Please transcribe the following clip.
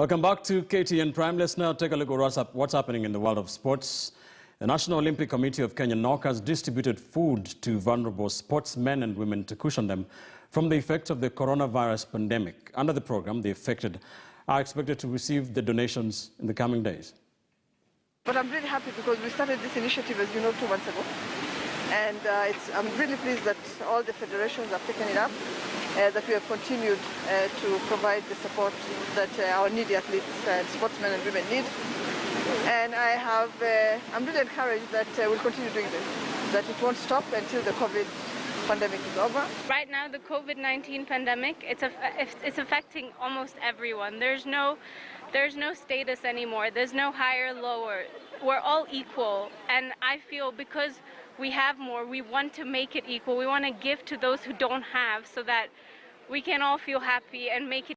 Welcome back to KTN Prime. Let's now take a look at what's happening in the world of sports. The National Olympic Committee of Kenya, NOC, has distributed food to vulnerable sportsmen and women to cushion them from the effects of the coronavirus pandemic. Under the program, the affected are expected to receive the donations in the coming days. But I'm really happy because we started this initiative, as you know, 2 months ago. And I'm really pleased that all the federations have taken it up, that we have continued to provide the support that our needy athletes, sportsmen and women need. And I'm really encouraged that we'll continue doing this, that it won't stop until the COVID pandemic is over. Right now, the COVID-19 pandemic, it's affecting almost everyone. There's no status anymore. There's no higher, lower. We're all equal. And I feel because we have more, we want to make it equal. We want to give to those who don't have so that we can all feel happy and make it